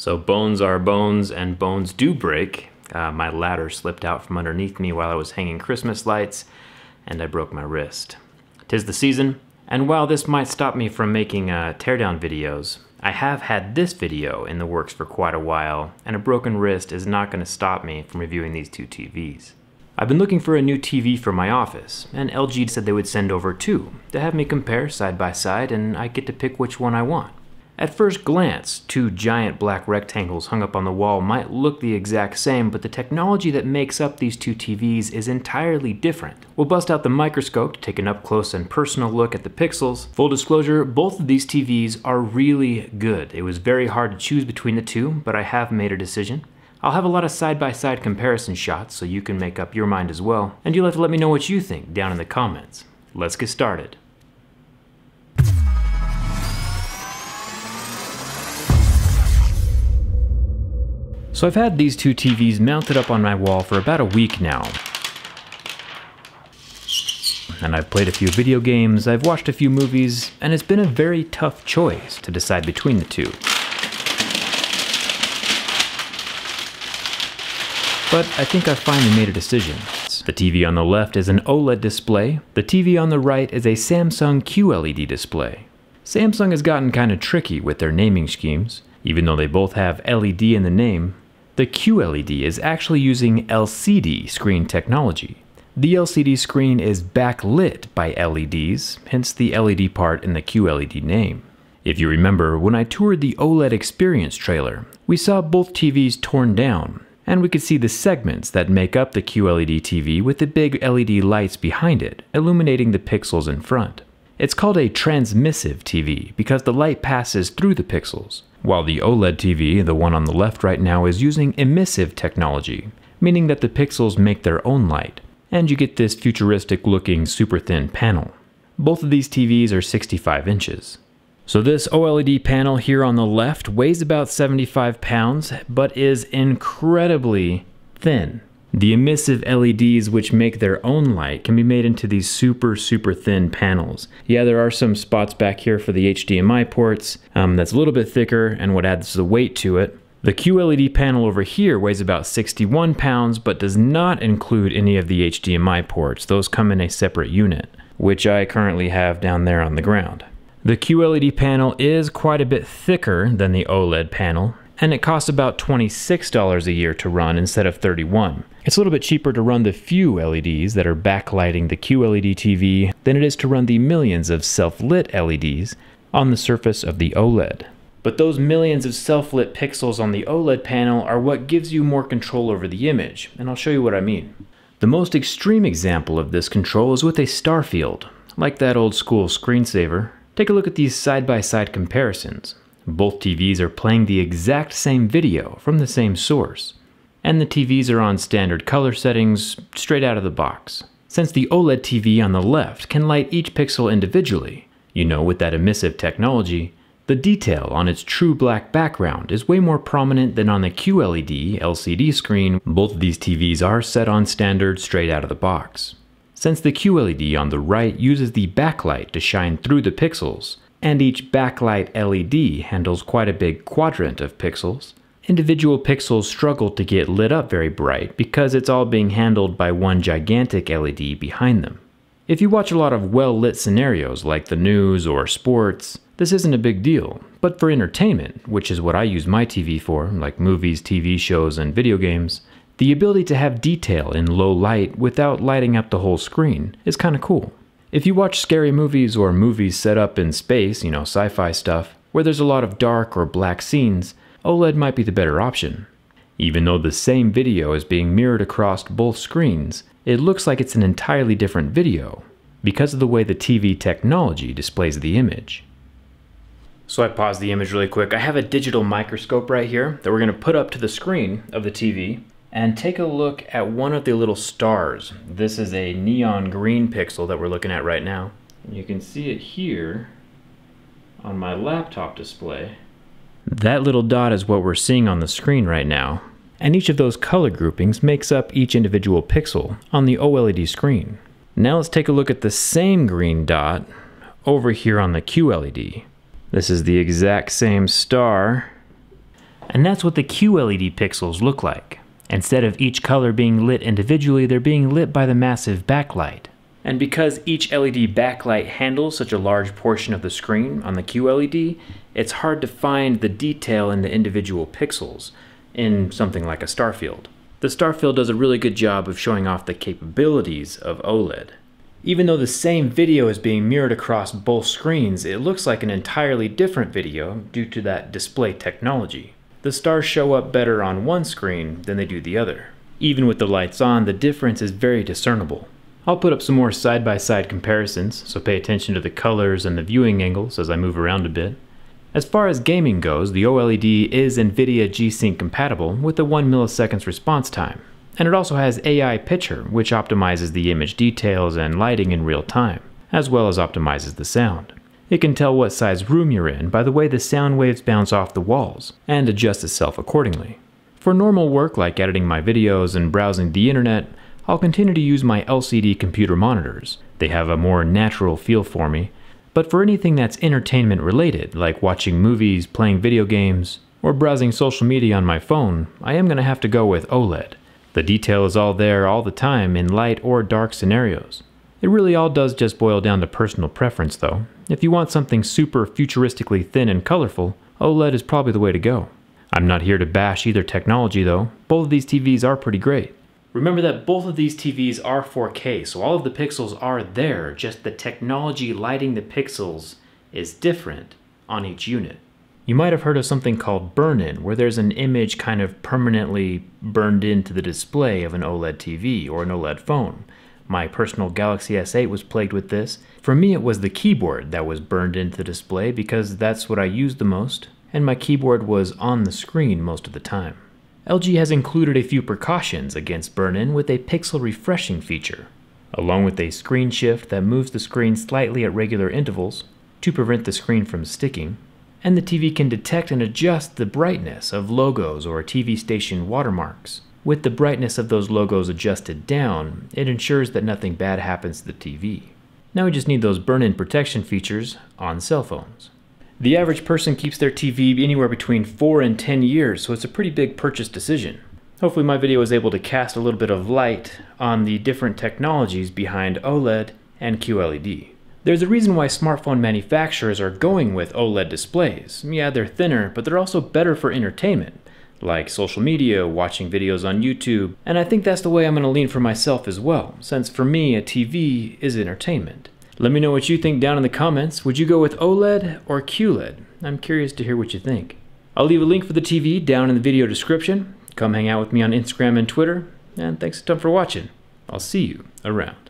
So bones are bones, and bones do break. My ladder slipped out from underneath me while I was hanging Christmas lights, and I broke my wrist. 'Tis the season, and while this might stop me from making teardown videos, I have had this video in the works for quite a while, and a broken wrist is not going to stop me from reviewing these two TVs. I've been looking for a new TV for my office, and LG said they would send over two to have me compare side by side, and I get to pick which one I want. At first glance, two giant black rectangles hung up on the wall might look the exact same, but the technology that makes up these two TVs is entirely different. We'll bust out the microscope to take an up-close and personal look at the pixels. Full disclosure, both of these TVs are really good. It was very hard to choose between the two, but I have made a decision. I'll have a lot of side-by-side comparison shots so you can make up your mind as well, and you'll have to let me know what you think down in the comments. Let's get started. So I've had these two TVs mounted up on my wall for about a week now. And I've played a few video games, I've watched a few movies, and it's been a very tough choice to decide between the two. But I think I've finally made a decision. The TV on the left is an OLED display, the TV on the right is a Samsung QLED display. Samsung has gotten kind of tricky with their naming schemes. Even though they both have LED in the name, the QLED is actually using LCD screen technology. The LCD screen is backlit by LEDs, hence the LED part in the QLED name. If you remember, when I toured the OLED Experience trailer, we saw both TVs torn down, and we could see the segments that make up the QLED TV with the big LED lights behind it, illuminating the pixels in front. It's called a transmissive TV because the light passes through the pixels, while the OLED TV, the one on the left right now, is using emissive technology, meaning that the pixels make their own light, and you get this futuristic looking super thin panel. Both of these TVs are 65 inches. So this OLED panel here on the left weighs about 75 pounds, but is incredibly thin. The emissive LEDs, which make their own light, can be made into these super thin panels. Yeah, there are some spots back here for the HDMI ports that's a little bit thicker and what adds the weight to it. The QLED panel over here weighs about 61 pounds, but does not include any of the HDMI ports. Those come in a separate unit, which I currently have down there on the ground. The QLED panel is quite a bit thicker than the OLED panel, and it costs about $26 a year to run instead of $31. It's a little bit cheaper to run the few LEDs that are backlighting the QLED TV than it is to run the millions of self-lit LEDs on the surface of the OLED. But those millions of self-lit pixels on the OLED panel are what gives you more control over the image, and I'll show you what I mean. The most extreme example of this control is with a Starfield. Like that old school screensaver, take a look at these side-by-side comparisons. Both TVs are playing the exact same video from the same source, and the TVs are on standard color settings straight out of the box. Since the OLED TV on the left can light each pixel individually, you know, with that emissive technology, the detail on its true black background is way more prominent than on the QLED LCD screen. Both of these TVs are set on standard straight out of the box. Since the QLED on the right uses the backlight to shine through the pixels, and each backlight LED handles quite a big quadrant of pixels, individual pixels struggle to get lit up very bright because it's all being handled by one gigantic LED behind them. If you watch a lot of well-lit scenarios like the news or sports, this isn't a big deal, but for entertainment, which is what I use my TV for, like movies, TV shows, and video games, the ability to have detail in low light without lighting up the whole screen is kinda cool. If you watch scary movies or movies set up in space, you know, sci-fi stuff, where there's a lot of dark or black scenes, OLED might be the better option. Even though the same video is being mirrored across both screens, it looks like it's an entirely different video because of the way the TV technology displays the image. So I paused the image really quick. I have a digital microscope right here that we're going to put up to the screen of the TV and take a look at one of the little stars. This is a neon green pixel that we're looking at right now. And you can see it here on my laptop display. That little dot is what we're seeing on the screen right now. And each of those color groupings makes up each individual pixel on the OLED screen. Now let's take a look at the same green dot over here on the QLED. This is the exact same star, And that's what the QLED pixels look like. Instead of each color being lit individually, they're being lit by the massive backlight. And because each LED backlight handles such a large portion of the screen on the QLED, it's hard to find the detail in the individual pixels in something like a star field. The star field does a really good job of showing off the capabilities of OLED. Even though the same video is being mirrored across both screens, it looks like an entirely different video due to that display technology. The stars show up better on one screen than they do the other. Even with the lights on, the difference is very discernible. I'll put up some more side-by-side comparisons, so pay attention to the colors and the viewing angles as I move around a bit. As far as gaming goes, the OLED is NVIDIA G-Sync compatible with a 1 millisecond response time, and it also has AI Pitcher, which optimizes the image details and lighting in real time, as well as optimizes the sound. It can tell what size room you're in by the way the sound waves bounce off the walls, and adjust itself accordingly. For normal work like editing my videos and browsing the internet, I'll continue to use my LCD computer monitors. They have a more natural feel for me. But for anything that's entertainment related, like watching movies, playing video games, or browsing social media on my phone, I am going to have to go with OLED. The detail is all there all the time in light or dark scenarios. It really all does just boil down to personal preference though. If you want something super futuristically thin and colorful, OLED is probably the way to go. I'm not here to bash either technology though. Both of these TVs are pretty great. Remember that both of these TVs are 4K, so all of the pixels are there, just the technology lighting the pixels is different on each unit. You might have heard of something called burn-in, where there's an image kind of permanently burned into the display of an OLED TV or an OLED phone. My personal Galaxy S8 was plagued with this. For me, it was the keyboard that was burned into the display because that's what I used the most, and my keyboard was on the screen most of the time. LG has included a few precautions against burn-in with a pixel refreshing feature, along with a screen shift that moves the screen slightly at regular intervals to prevent the screen from sticking, and the TV can detect and adjust the brightness of logos or TV station watermarks. With the brightness of those logos adjusted down, it ensures that nothing bad happens to the TV. Now we just need those burn-in protection features on cell phones. The average person keeps their TV anywhere between 4 and 10 years, so it's a pretty big purchase decision. Hopefully my video was able to cast a little bit of light on the different technologies behind OLED and QLED. There's a reason why smartphone manufacturers are going with OLED displays. Yeah, they're thinner, but they're also better for entertainment, like social media, watching videos on YouTube, and I think that's the way I'm going to lean for myself as well, since for me a TV is entertainment. Let me know what you think down in the comments. Would you go with OLED or QLED? I'm curious to hear what you think. I'll leave a link for the TV down in the video description. Come hang out with me on Instagram and Twitter, and thanks a ton for watching. I'll see you around.